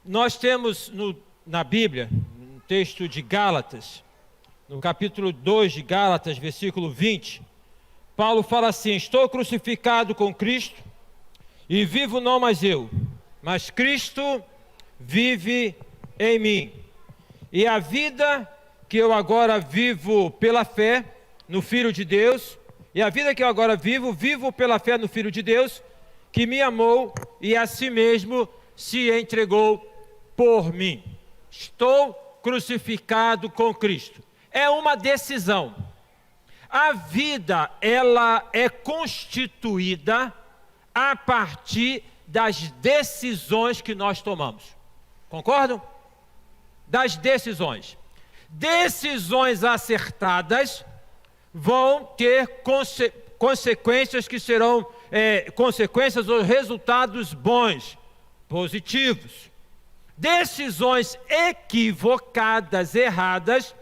Nós temos na Bíblia, no texto de Gálatas, no capítulo 2 de Gálatas, versículo 20, Paulo fala assim: estou crucificado com Cristo, e vivo não mais eu, mas Cristo vive em mim. E a vida que eu agora vivo pela fé no Filho de Deus, e a vida que eu agora vivo pela fé no Filho de Deus, que me amou e a si mesmo se entregou por mim. Estou crucificado com Cristo. É uma decisão. A vida, ela é constituída a partir das decisões que nós tomamos. Concordam? Das decisões. Decisões acertadas vão ter consequências que serão consequências ou resultados bons, positivos. Decisões equivocadas, erradas,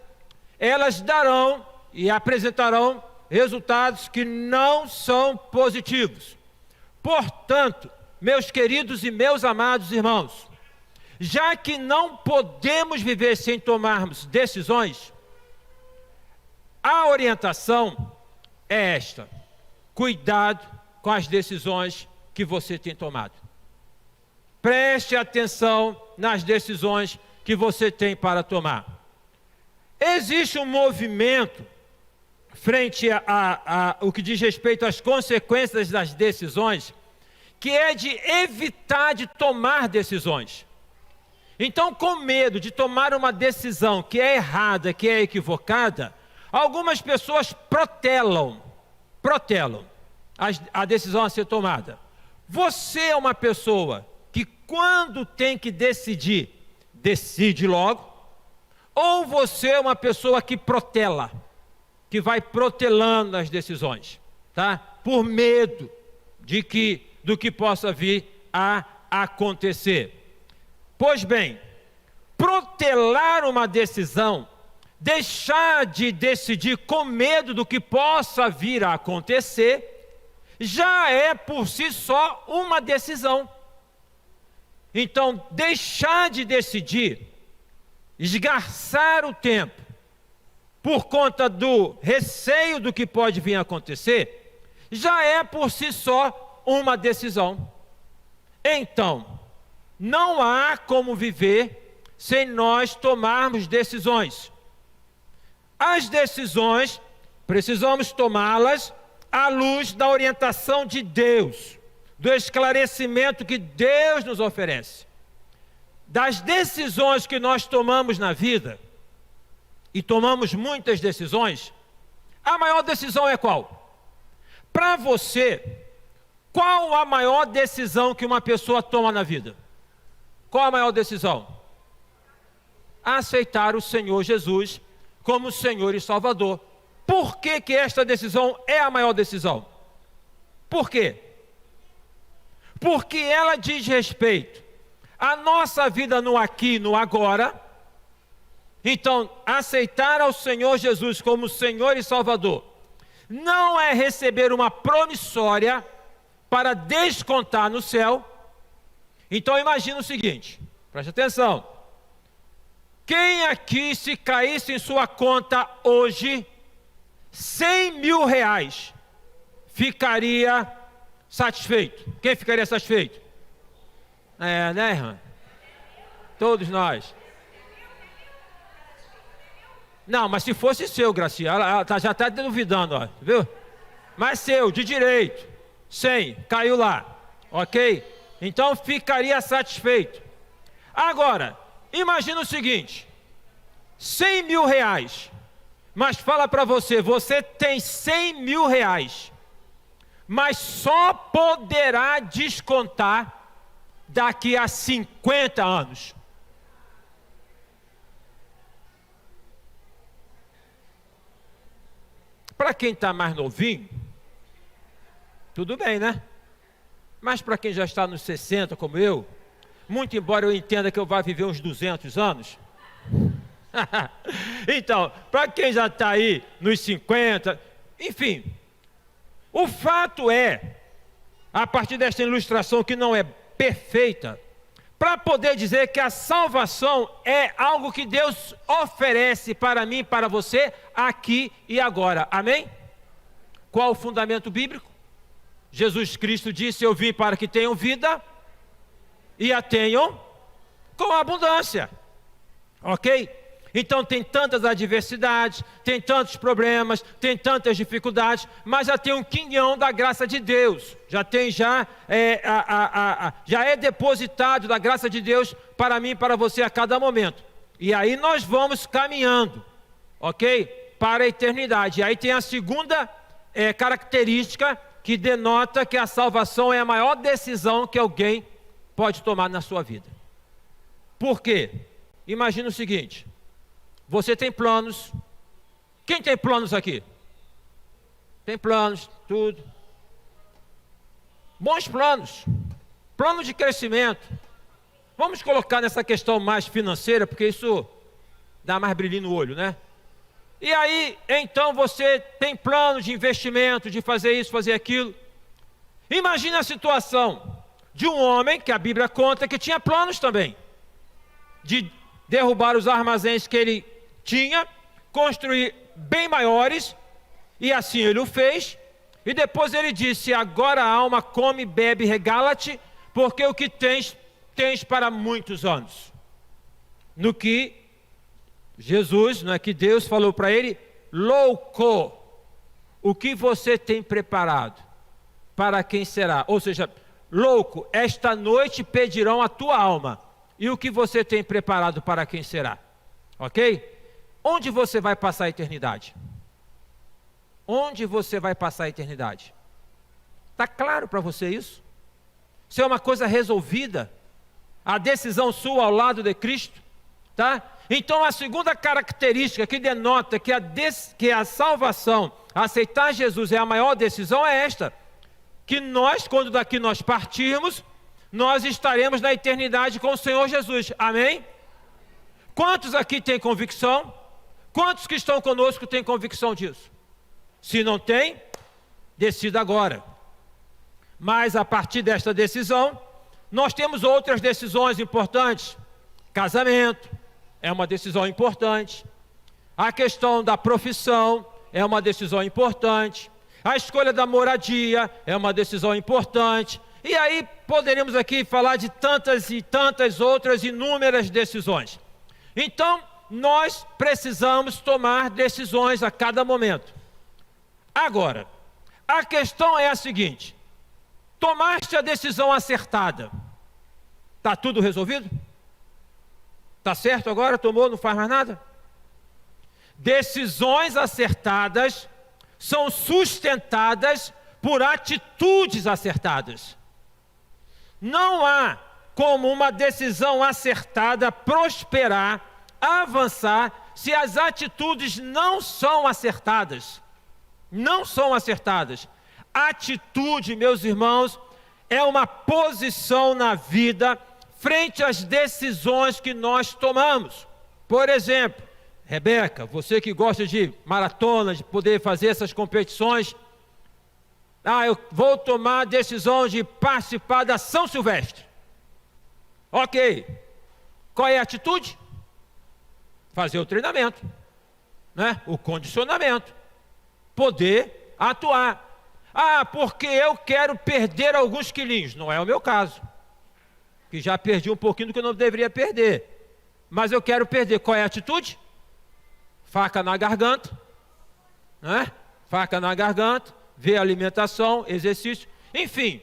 elas darão e apresentarão resultados que não são positivos. Portanto, meus queridos e meus amados irmãos, já que não podemos viver sem tomarmos decisões, a orientação é esta: cuidado com as decisões que você tem tomado. Preste atenção nas decisões que você tem para tomar. Existe um movimento frente a o que diz respeito às consequências das decisões, que é de evitar de tomar decisões. Então, com medo de tomar uma decisão que é errada, que é equivocada, algumas pessoas protelam a decisão a ser tomada. Você é uma pessoa que, quando tem que decidir, decide logo, ou você é uma pessoa que protela, que vai protelando as decisões, tá? Por medo do que possa vir a acontecer. Pois bem, protelar uma decisão, deixar de decidir com medo do que possa vir a acontecer, já é por si só uma decisão. Então, deixar de decidir, esgarçar o tempo, por conta do receio do que pode vir a acontecer, já é por si só uma decisão. Então, não há como viver sem nós tomarmos decisões. As decisões, precisamos tomá-las à luz da orientação de Deus, do esclarecimento que Deus nos oferece. Das decisões que nós tomamos na vida, e tomamos muitas decisões, a maior decisão é qual? Para você, qual a maior decisão que uma pessoa toma na vida? Qual a maior decisão? Aceitar o Senhor Jesus como Senhor e Salvador. Por que esta decisão é a maior decisão? Por quê? Porque ela diz respeito à nossa vida no aqui e no agora. Então, aceitar ao Senhor Jesus como Senhor e Salvador não é receber uma promissória para descontar no céu. Então, imagina o seguinte, preste atenção. Quem aqui, se caísse em sua conta hoje R$100.000, ficaria satisfeito? Quem ficaria satisfeito? Né, irmã? Todos nós. Não, mas se fosse seu, Gracinha, ela já está duvidando, ó, viu? Mas seu, de direito, 100, caiu lá, ok? Então ficaria satisfeito. Agora, imagina o seguinte, R$100.000, mas fala para você, você tem R$100.000, mas só poderá descontar daqui a 50 anos. Para quem está mais novinho, tudo bem, né? Mas para quem já está nos 60, como eu, muito embora eu entenda que eu vá viver uns 200 anos, então, para quem já está aí nos 50, enfim, o fato é, a partir desta ilustração que não é perfeita, para poder dizer que a salvação é algo que Deus oferece para mim, para você, aqui e agora. Amém? Qual o fundamento bíblico? Jesus Cristo disse: eu vim para que tenham vida e a tenham com abundância. Ok? Então tem tantas adversidades, tem tantos problemas, tem tantas dificuldades, mas já tem um quinhão da graça de Deus. Já é depositado da graça de Deus para mim e para você a cada momento. E aí nós vamos caminhando, ok? Para a eternidade. E aí tem a segunda característica que denota que a salvação é a maior decisão que alguém pode tomar na sua vida. Por quê? Imagina o seguinte: você tem planos. Quem tem planos aqui? Tem planos, tudo. Bons planos. Plano de crescimento. Vamos colocar nessa questão mais financeira, porque isso dá mais brilhinho no olho, né? E aí, então você tem plano de investimento, de fazer isso, fazer aquilo. Imagina a situação de um homem, que a Bíblia conta, que tinha planos também. De derrubar os armazéns que ele tinha, construir bem maiores, e assim ele o fez. E depois ele disse: agora a alma come, bebe, regala-te, porque o que tens, tens para muitos anos. No que Jesus, não é que Deus falou para ele: louco, o que você tem preparado, para quem será? Ou seja, louco, esta noite pedirão a tua alma, e o que você tem preparado, para quem será? Ok? Onde você vai passar a eternidade? Onde você vai passar a eternidade? Está claro para você isso? Isso é uma coisa resolvida? A decisão sua ao lado de Cristo? Tá? Então a segunda característica que denota que a salvação, aceitar Jesus é a maior decisão, é esta: que nós, quando daqui nós partirmos, nós estaremos na eternidade com o Senhor Jesus. Amém? Quantos aqui têm convicção? Quantos que estão conosco têm convicção disso? Se não tem, decida agora. Mas a partir desta decisão, nós temos outras decisões importantes. Casamento é uma decisão importante. A questão da profissão é uma decisão importante. A escolha da moradia é uma decisão importante. E aí poderíamos aqui falar de tantas e tantas outras inúmeras decisões. Então, nós precisamos tomar decisões a cada momento. Agora, a questão é a seguinte: tomaste a decisão acertada, está tudo resolvido? Está certo agora? Tomou, não faz mais nada? Decisões acertadas são sustentadas por atitudes acertadas. Não há como uma decisão acertada prosperar, avançar, se as atitudes não são acertadas. Não são acertadas. Atitude, meus irmãos, é uma posição na vida frente às decisões que nós tomamos. Por exemplo, Rebeca, você que gosta de maratona, de poder fazer essas competições, eu vou tomar a decisão de participar da São Silvestre. Ok. Qual é a atitude? Fazer o treinamento, né? O condicionamento, poder atuar. Porque eu quero perder alguns quilinhos. Não é o meu caso, que já perdi um pouquinho do que eu não deveria perder, mas eu quero perder. Qual é a atitude? Faca na garganta, né? Faca na garganta, ver alimentação, exercício, enfim.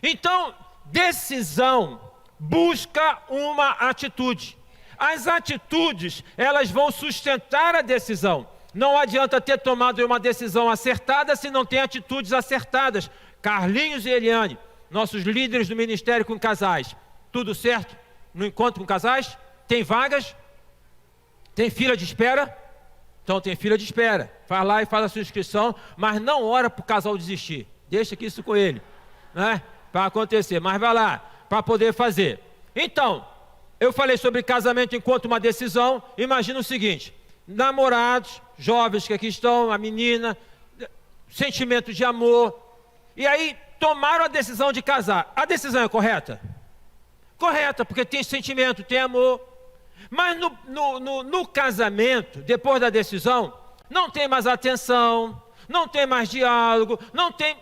Então, decisão busca uma atitude. As atitudes, elas vão sustentar a decisão. Não adianta ter tomado uma decisão acertada se não tem atitudes acertadas. Carlinhos e Eliane, nossos líderes do Ministério com Casais, tudo certo no encontro com casais? Tem vagas? Tem fila de espera? Então tem fila de espera. Vai lá e faz a sua inscrição, mas não ora para o casal desistir. Deixa aqui isso com ele, né? Para acontecer, mas vai lá, para poder fazer. Então, eu falei sobre casamento enquanto uma decisão. Imagina o seguinte: namorados, jovens que aqui estão, a menina, sentimento de amor, e aí tomaram a decisão de casar. A decisão é correta? correta, porque tem sentimento, tem amor. Mas no casamento, depois da decisão, não tem mais atenção, não tem mais diálogo, não tem...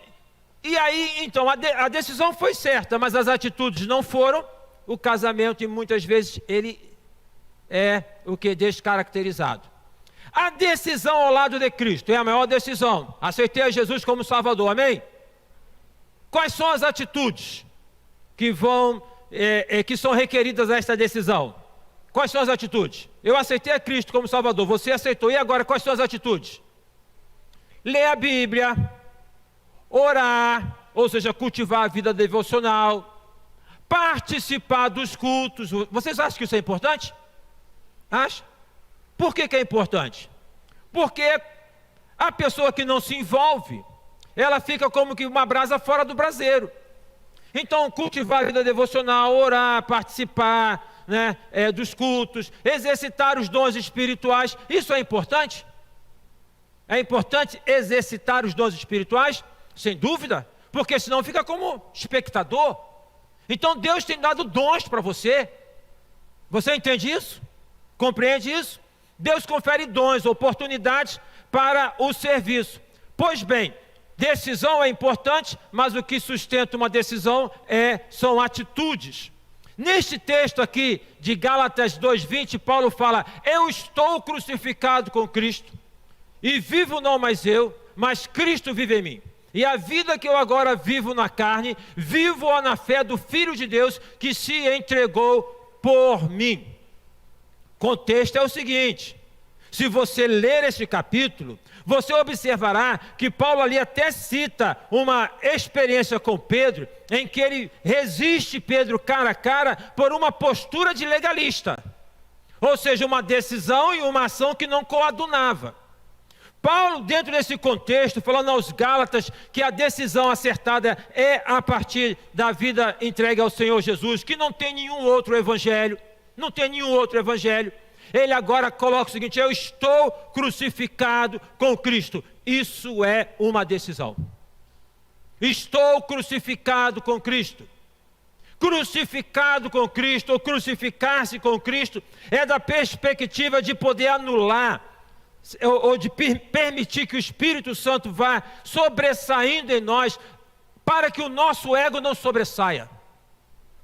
E aí, então, a decisão foi certa, mas as atitudes não foram. O casamento, e muitas vezes, ele é o que? Descaracterizado. A decisão ao lado de Cristo é a maior decisão. Aceitei a Jesus como Salvador, amém? Quais são as atitudes que são requeridas a esta decisão? Quais são as atitudes? Eu aceitei a Cristo como Salvador, você aceitou, e agora quais são as atitudes? Ler a Bíblia, orar, ou seja, cultivar a vida devocional, participar dos cultos. Vocês acham que isso é importante? Acha? Por que é importante? Porque a pessoa que não se envolve, ela fica como que uma brasa fora do braseiro. Então, cultivar a vida devocional, orar, participar, né, dos cultos, exercitar os dons espirituais, isso é importante? É importante exercitar os dons espirituais? Sem dúvida, porque senão fica como espectador. Então Deus tem dado dons para você. Você entende isso? Compreende isso? Deus confere dons, oportunidades para o serviço. Pois bem, decisão é importante, mas o que sustenta uma decisão são atitudes. Neste texto aqui de Gálatas 2:20, Paulo fala: eu estou crucificado com Cristo, e vivo não mais eu, mas Cristo vive em mim. E a vida que eu agora vivo na carne, vivo-a na fé do Filho de Deus, que se entregou por mim. Contexto é o seguinte: se você ler este capítulo, você observará que Paulo ali até cita uma experiência com Pedro, em que ele resiste Pedro cara a cara por uma postura de legalista, ou seja, uma decisão e uma ação que não coadunava. Paulo, dentro desse contexto, falando aos Gálatas que a decisão acertada é a partir da vida entregue ao Senhor Jesus, que não tem nenhum outro evangelho, não tem nenhum outro evangelho. Ele agora coloca o seguinte: eu estou crucificado com Cristo. Isso é uma decisão. Estou crucificado com Cristo. Crucificado com Cristo, ou crucificar-se com Cristo, é da perspectiva de poder anular, ou de permitir que o Espírito Santo vá sobressaindo em nós, para que o nosso ego não sobressaia.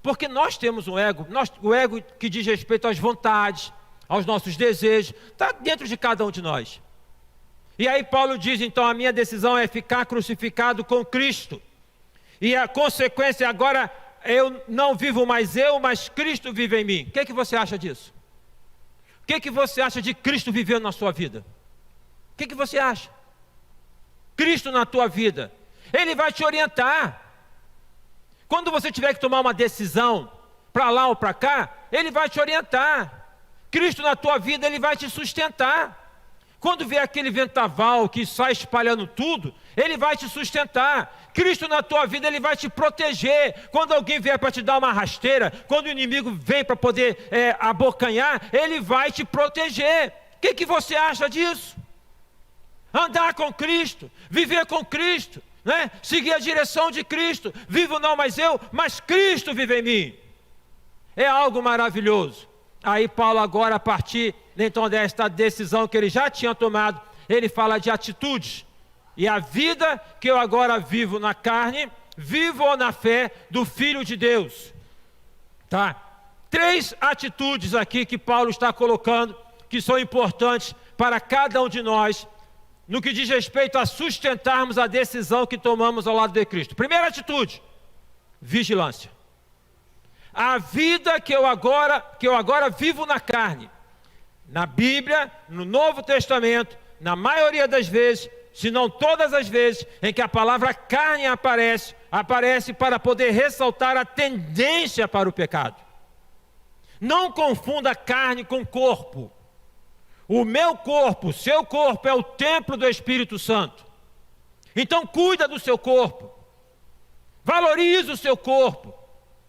Porque nós temos um ego, o ego que diz respeito às vontades, aos nossos desejos, está dentro de cada um de nós. E aí Paulo diz, então, a minha decisão é ficar crucificado com Cristo. E a consequência agora, eu não vivo mais eu, mas Cristo vive em mim. O que você acha disso? O que você acha de Cristo vivendo na sua vida? O que você acha? Cristo na tua vida, Ele vai te orientar. Quando você tiver que tomar uma decisão, para lá ou para cá, Ele vai te orientar. Cristo na tua vida, Ele vai te sustentar. Quando vier aquele vendaval que sai espalhando tudo, Ele vai te sustentar. Cristo na tua vida, Ele vai te proteger. Quando alguém vier para te dar uma rasteira, quando o inimigo vem para poder abocanhar, Ele vai te proteger. O que você acha disso? Andar com Cristo, viver com Cristo, né? Seguir a direção de Cristo. Vivo não mais eu, mas Cristo vive em mim. É algo maravilhoso. Aí Paulo agora, a partir então desta decisão que ele já tinha tomado, ele fala de atitudes. E a vida que eu agora vivo na carne, vivo na fé do Filho de Deus. Tá? 3 atitudes aqui que Paulo está colocando, que são importantes para cada um de nós, no que diz respeito a sustentarmos a decisão que tomamos ao lado de Cristo. Primeira atitude: vigilância. A vida que eu agora vivo na carne, na Bíblia, no Novo Testamento, na maioria das vezes, se não todas as vezes, em que a palavra carne aparece para poder ressaltar a tendência para o pecado. Não confunda carne com corpo. O meu corpo, o seu corpo é o templo do Espírito Santo. Então cuida do seu corpo. Valorize o seu corpo.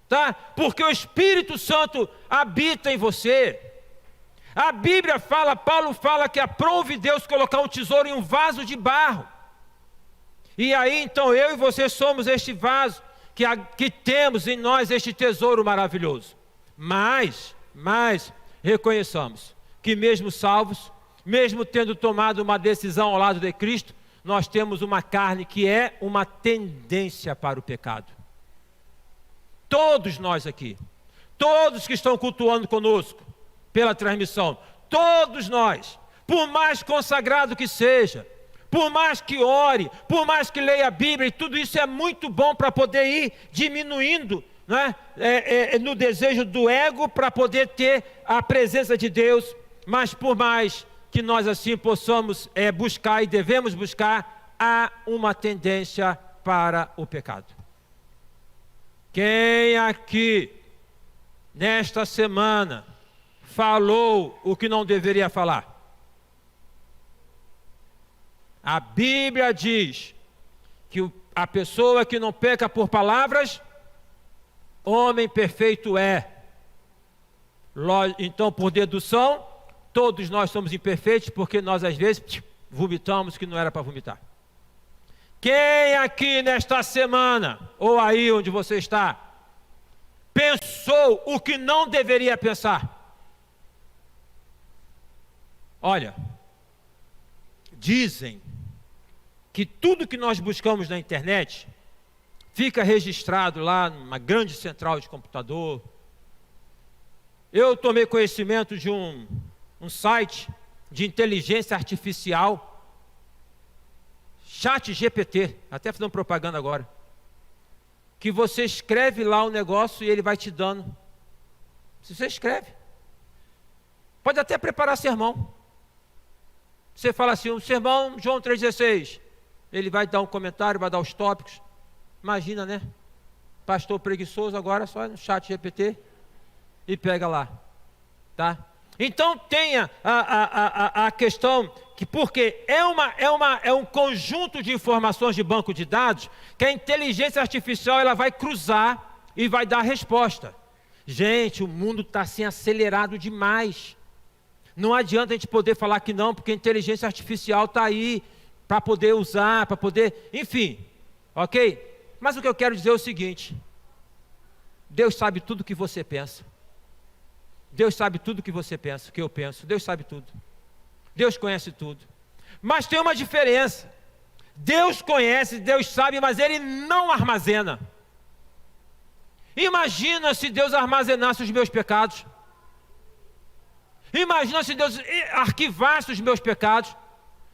Tá? Porque o Espírito Santo habita em você. A Bíblia fala, Paulo fala que aprouve Deus colocar um tesouro em um vaso de barro. E aí então eu e você somos este vaso que temos em nós este tesouro maravilhoso. Mas reconheçamos que mesmo salvos, mesmo tendo tomado uma decisão ao lado de Cristo, nós temos uma carne que é uma tendência para o pecado. Todos nós aqui, todos que estão cultuando conosco pela transmissão, todos nós, por mais consagrado que seja, por mais que ore, por mais que leia a Bíblia, e tudo isso é muito bom para poder ir diminuindo, né? No desejo do ego, para poder ter a presença de Deus, mas por mais que nós assim possamos buscar e devemos buscar, há uma tendência para o pecado. Quem aqui, nesta semana, falou o que não deveria falar? A Bíblia diz que a pessoa que não peca por palavras, homem perfeito é. Então, por dedução, todos nós somos imperfeitos, porque nós às vezes vomitamos que não era para vomitar. Quem aqui nesta semana, ou aí onde você está, pensou o que não deveria pensar? Olha, dizem que tudo que nós buscamos na internet fica registrado lá numa grande central de computador. Eu tomei conhecimento de um site de inteligência artificial, ChatGPT, até fazendo propaganda agora, que você escreve lá o negócio e ele vai te dando. Se você escreve, pode até preparar sermão. Você fala assim, o sermão João 3,16, ele vai dar um comentário, vai dar os tópicos. Imagina, né? Pastor preguiçoso agora, só no ChatGPT e pega lá, tá? Então tenha a questão que, porque é um conjunto de informações de banco de dados que a inteligência artificial ela vai cruzar e vai dar a resposta. Gente, o mundo está assim acelerado demais. Não adianta a gente poder falar que não, porque a inteligência artificial está aí para poder usar, para poder, enfim, ok? Mas o que eu quero dizer é o seguinte: Deus sabe tudo o que você pensa. Deus sabe tudo o que você pensa, o que eu penso. Deus sabe tudo. Deus conhece tudo. Mas tem uma diferença. Deus conhece, Deus sabe, mas Ele não armazena. Imagina se Deus armazenasse os meus pecados. Imagina se Deus arquivasse os meus pecados.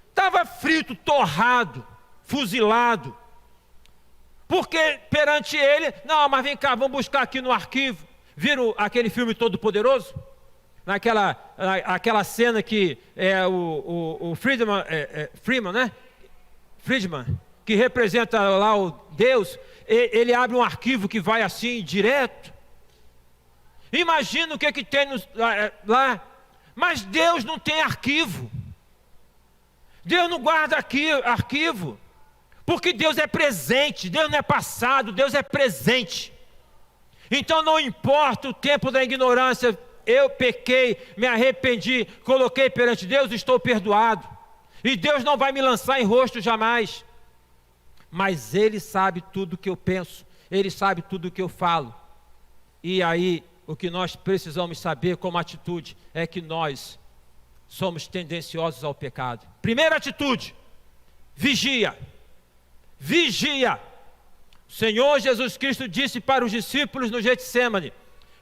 Estava frito, torrado, fuzilado. Porque perante Ele, não, mas vem cá, vamos buscar aqui no arquivo. Viram aquele filme Todo Poderoso? Aquela cena que é o Friedman, né? Friedman, que representa lá o Deus, ele abre um arquivo que vai assim, direto. Imagina o que tem lá. Mas Deus não tem arquivo. Deus não guarda arquivo. Porque Deus é presente, Deus não é passado, Deus é presente. Então não importa o tempo da ignorância, eu pequei, me arrependi, coloquei perante Deus, estou perdoado. E Deus não vai me lançar em rosto jamais. Mas Ele sabe tudo o que eu penso, Ele sabe tudo o que eu falo. E aí, o que nós precisamos saber como atitude é que nós somos tendenciosos ao pecado. Primeira atitude, vigia. Vigia. O Senhor Jesus Cristo disse para os discípulos no Getsêmani: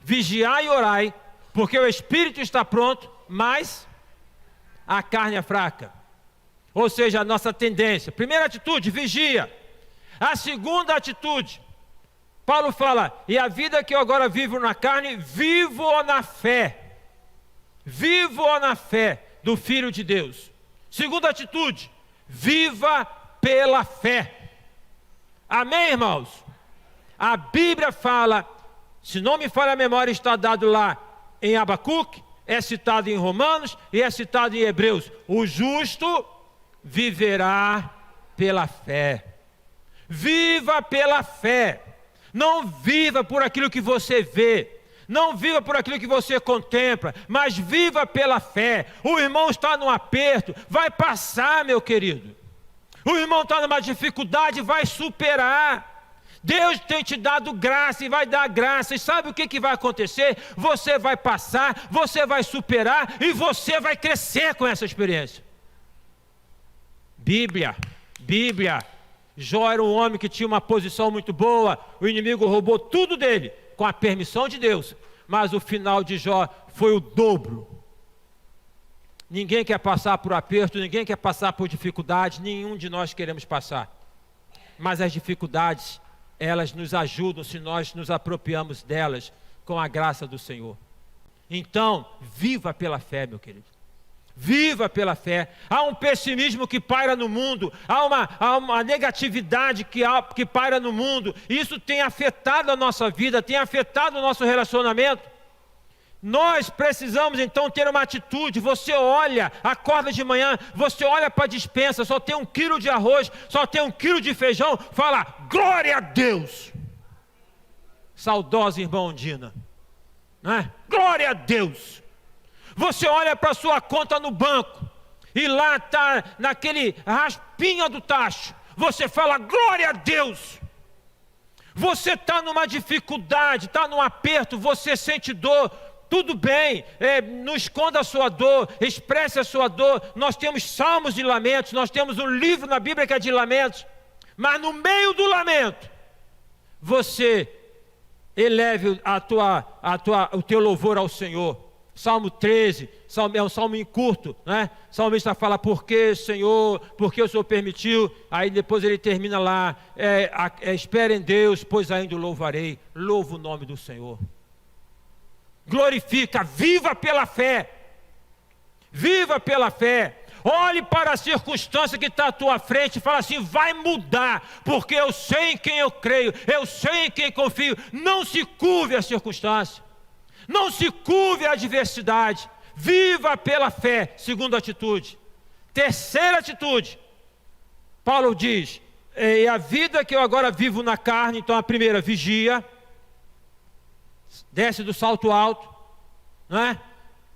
vigiai e orai, porque o espírito está pronto, mas a carne é fraca. Ou seja, a nossa tendência. Primeira atitude, vigia. A segunda atitude, Paulo fala: e a vida que eu agora vivo na carne, vivo-a na fé. Vivo-a na fé do Filho de Deus. Segunda atitude, viva pela fé. Amém, irmãos? A Bíblia fala, se não me falha a memória, está dado lá em Abacuque, é citado em Romanos e é citado em Hebreus: o justo viverá pela fé. Viva pela fé. Não viva por aquilo que você vê, não viva por aquilo que você contempla, mas viva pela fé. O irmão está num aperto, vai passar, meu querido. O irmão está numa dificuldade, vai superar. Deus tem te dado graça e vai dar graça. E sabe o que vai acontecer? Você vai passar, você vai superar e você vai crescer com essa experiência. Bíblia. Jó era um homem que tinha uma posição muito boa. O inimigo roubou tudo dele, com a permissão de Deus. Mas o final de Jó foi o dobro. Ninguém quer passar por aperto, ninguém quer passar por dificuldades, nenhum de nós queremos passar. Mas as dificuldades, elas nos ajudam se nós nos apropriamos delas com a graça do Senhor. Então, viva pela fé, meu querido. Viva pela fé. Há um pessimismo que paira no mundo, há uma negatividade que paira no mundo. Isso tem afetado a nossa vida, tem afetado o nosso relacionamento. Nós precisamos então ter uma atitude. Você olha, acorda de manhã, você olha para a despensa, só tem 1 quilo de arroz, só tem 1 quilo de feijão, fala, glória a Deus. Saudosa irmã Ondina, não é? Glória a Deus. Você olha para a sua conta no banco, e lá está naquele raspinha do tacho, você fala, glória a Deus. Você está numa dificuldade, está num aperto, você sente dor, tudo bem, não esconda a sua dor, expresse a sua dor. Nós temos salmos de lamentos, nós temos um livro na Bíblia que é de lamentos, mas no meio do lamento, você eleve o teu louvor ao Senhor. Salmo 13, é um salmo curto, né? O salmista fala, por que, Senhor, por que o Senhor permitiu? Aí depois ele termina lá, espere em Deus, pois ainda o louvarei. Louva o nome do Senhor. Glorifica, viva pela fé. Viva pela fé. Olhe para a circunstância que está à tua frente e fala assim, vai mudar, porque eu sei em quem eu creio, eu sei em quem confio. Não se curve a circunstância. Não se curve à adversidade. Viva pela fé, segunda atitude. Terceira atitude, Paulo diz, a vida que eu agora vivo na carne, então a primeira, vigia, desce do salto alto, né?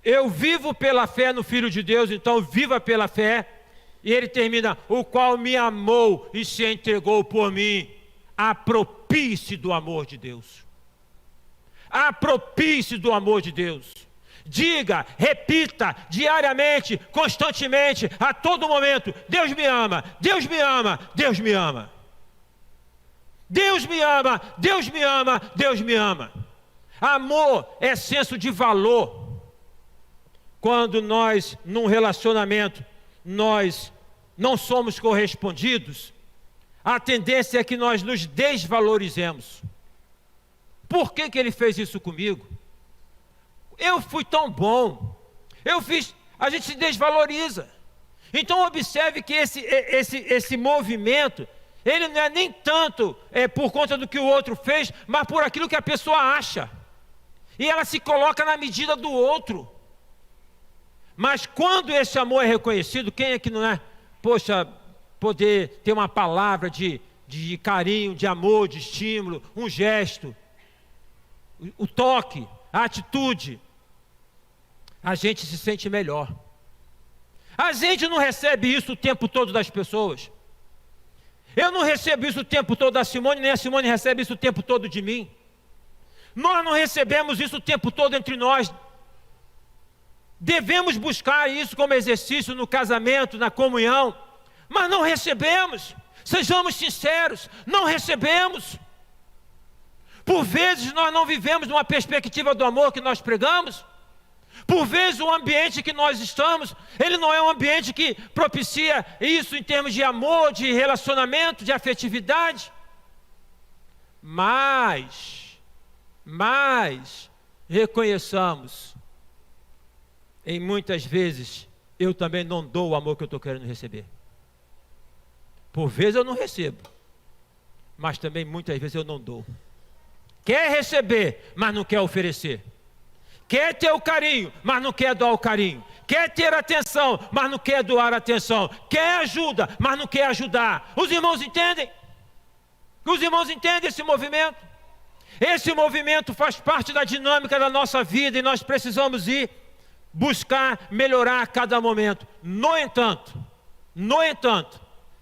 Eu vivo pela fé no Filho de Deus, então viva pela fé. E ele termina, o qual me amou e se entregou por mim. Apropie-se do amor de Deus. Apropie-se do amor de Deus. Diga, repita, diariamente, constantemente, a todo momento, Deus me ama, Deus me ama, Deus me ama. Deus me ama, Deus me ama, Deus me ama. Amor é senso de valor. Quando nós, num relacionamento, nós não somos correspondidos, a tendência é que nós nos desvalorizemos. Por que ele fez isso comigo? Eu fui tão bom, a gente se desvaloriza. Então observe que esse movimento, ele não é nem tanto por conta do que o outro fez, mas por aquilo que a pessoa acha. E ela se coloca na medida do outro. Mas quando esse amor é reconhecido, quem é que não é? Poxa, poder ter uma palavra de carinho, de amor, de estímulo, um gesto, o toque, a atitude, a gente se sente melhor. A gente não recebe isso o tempo todo das pessoas. Eu não recebo isso o tempo todo da Simone, nem a Simone recebe isso o tempo todo de mim. Nós não recebemos isso o tempo todo entre nós. Devemos buscar isso como exercício no casamento, na comunhão, mas não recebemos. Sejamos sinceros, não recebemos. Por vezes nós não vivemos numa perspectiva do amor que nós pregamos. Por vezes o ambiente que nós estamos, ele não é um ambiente que propicia isso em termos de amor, de relacionamento, de afetividade. Mas reconheçamos, em muitas vezes, eu também não dou o amor que eu estou querendo receber. Por vezes eu não recebo, mas também muitas vezes eu não dou. Quer receber, mas não quer oferecer. Quer ter o carinho, mas não quer doar o carinho. Quer ter atenção, mas não quer doar atenção. Quer ajuda, mas não quer ajudar. Os irmãos entendem? Os irmãos entendem esse movimento? Esse movimento faz parte da dinâmica da nossa vida e nós precisamos ir buscar melhorar a cada momento. No entanto,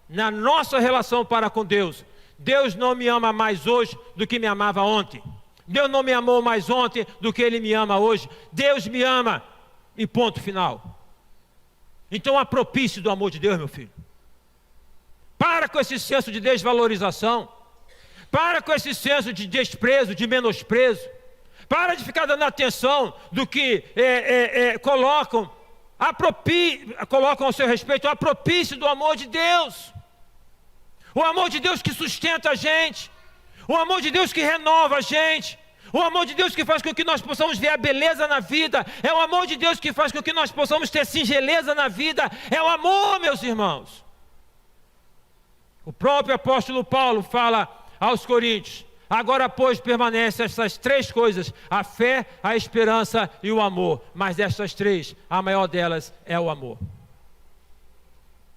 na nossa relação para com Deus, Deus não me ama mais hoje do que me amava ontem. Deus não me amou mais ontem do que Ele me ama hoje. Deus me ama e ponto final. Então apropie-se do amor de Deus, meu filho. Para com esse senso de desvalorização. Para com esse senso de desprezo, de menosprezo. Para de ficar dando atenção do que colocam ao seu respeito. Apropie-se do amor de Deus. O amor de Deus que sustenta a gente. O amor de Deus que renova a gente. O amor de Deus que faz com que nós possamos ver a beleza na vida. É o amor de Deus que faz com que nós possamos ter singeleza na vida. É o amor, meus irmãos. O próprio apóstolo Paulo fala aos Coríntios: agora, pois, permanecem essas três coisas: a fé, a esperança e o amor. Mas destas três, a maior delas é o amor.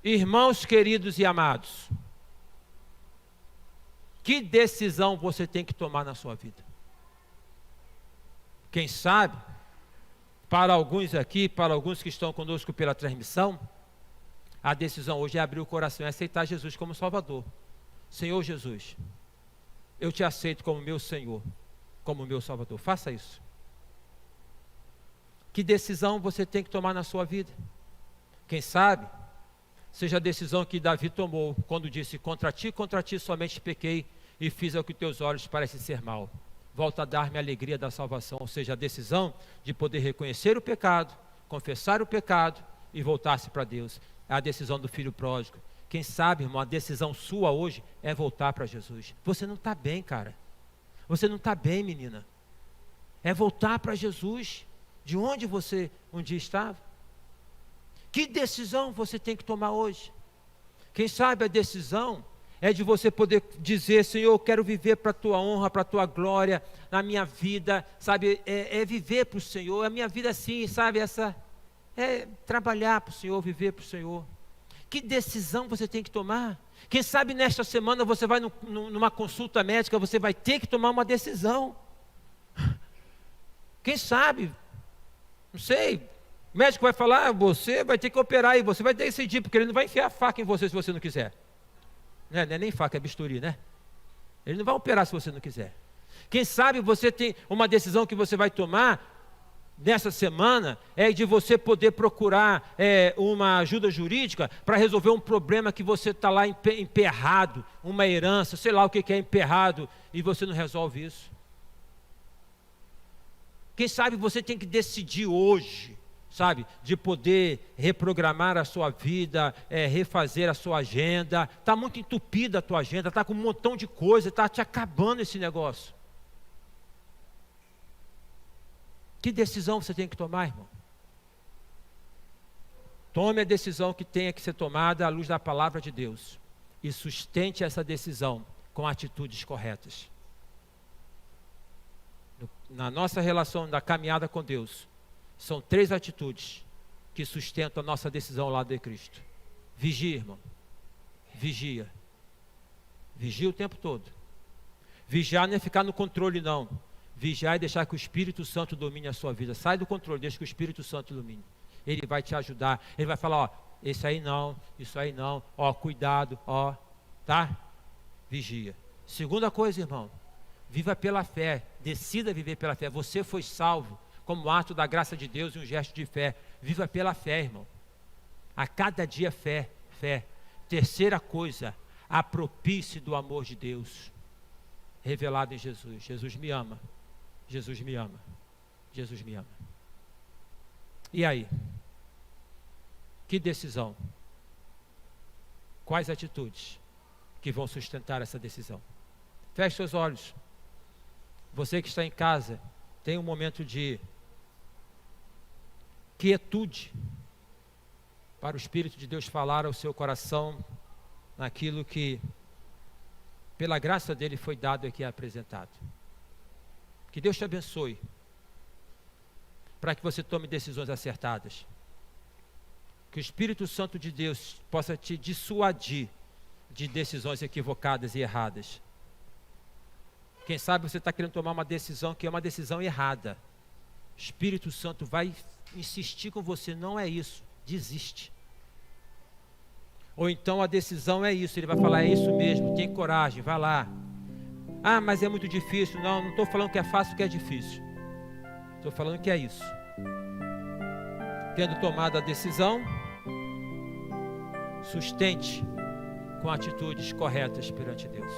Irmãos queridos e amados, que decisão você tem que tomar na sua vida? Quem sabe, para alguns aqui, para alguns que estão conosco pela transmissão, a decisão hoje é abrir o coração e aceitar Jesus como Salvador. Senhor Jesus, eu te aceito como meu Senhor, como meu Salvador. Faça isso. Que decisão você tem que tomar na sua vida? Quem sabe, seja a decisão que Davi tomou, quando disse: contra ti somente pequei, e fiz o que teus olhos parecem ser mal. Volta a dar-me a alegria da salvação. Ou seja, a decisão de poder reconhecer o pecado, confessar o pecado e voltar-se para Deus. É a decisão do filho pródigo. Quem sabe, irmão, a decisão sua hoje é voltar para Jesus. Você não está bem, cara. Você não está bem, menina. É voltar para Jesus, de onde você um dia estava. Que decisão você tem que tomar hoje? Quem sabe a decisão é de você poder dizer: Senhor, eu quero viver para a tua honra, para a tua glória, na minha vida, sabe, é viver para o Senhor, a minha vida assim, sabe, é trabalhar para o Senhor, viver para o Senhor. Que decisão você tem que tomar? Quem sabe nesta semana você vai numa consulta médica, você vai ter que tomar uma decisão. Quem sabe, não sei, o médico vai falar: você vai ter que operar, e você vai ter que decidir, porque ele não vai enfiar a faca em você se você não quiser. Não é nem faca, é bisturi, né? Ele não vai operar se você não quiser. Quem sabe você tem uma decisão que você vai tomar nessa semana, é de você poder procurar uma ajuda jurídica para resolver um problema que você está lá emperrado, uma herança, sei lá o que é emperrado, e você não resolve isso. Quem sabe você tem que decidir hoje, sabe, de poder reprogramar a sua vida, refazer a sua agenda. Está muito entupida a tua agenda, está com um montão de coisa, está te acabando esse negócio. Que decisão você tem que tomar, irmão? Tome a decisão que tenha que ser tomada à luz da palavra de Deus, e sustente essa decisão com atitudes corretas. Na nossa relação, na caminhada com Deus, são três atitudes que sustentam a nossa decisão ao lado de Cristo. Vigia, irmão. Vigia. Vigia o tempo todo. Vigiar não é ficar no controle, não. Vigiar é deixar que o Espírito Santo domine a sua vida. Sai do controle, deixa que o Espírito Santo ilumine. Ele vai te ajudar. Ele vai falar: ó, esse aí não, isso aí não, ó, cuidado, ó, tá? Vigia. Segunda coisa, irmão, viva pela fé. Decida viver pela fé. Você foi salvo como ato da graça de Deus e um gesto de fé. Viva pela fé, irmão. A cada dia fé, fé. Terceira coisa, apropie-se do amor de Deus revelado em Jesus. Jesus me ama. Jesus me ama. Jesus me ama. E aí? Que decisão? Quais atitudes que vão sustentar essa decisão? Feche seus olhos. Você que está em casa, tem um momento de quietude para o Espírito de Deus falar ao seu coração naquilo que, pela graça dele, foi dado aqui e apresentado. Que Deus te abençoe, para que você tome decisões acertadas. Que o Espírito Santo de Deus possa te dissuadir de decisões equivocadas e erradas. Quem sabe você está querendo tomar uma decisão que é uma decisão errada. O Espírito Santo vai insistir com você: não é isso, desiste. Ou então a decisão é isso, ele vai falar, é isso mesmo, tem coragem, vai lá. Ah, mas é muito difícil. Não estou falando que é fácil, que é difícil. Estou falando que é isso. Tendo tomado a decisão, sustente com atitudes corretas perante Deus.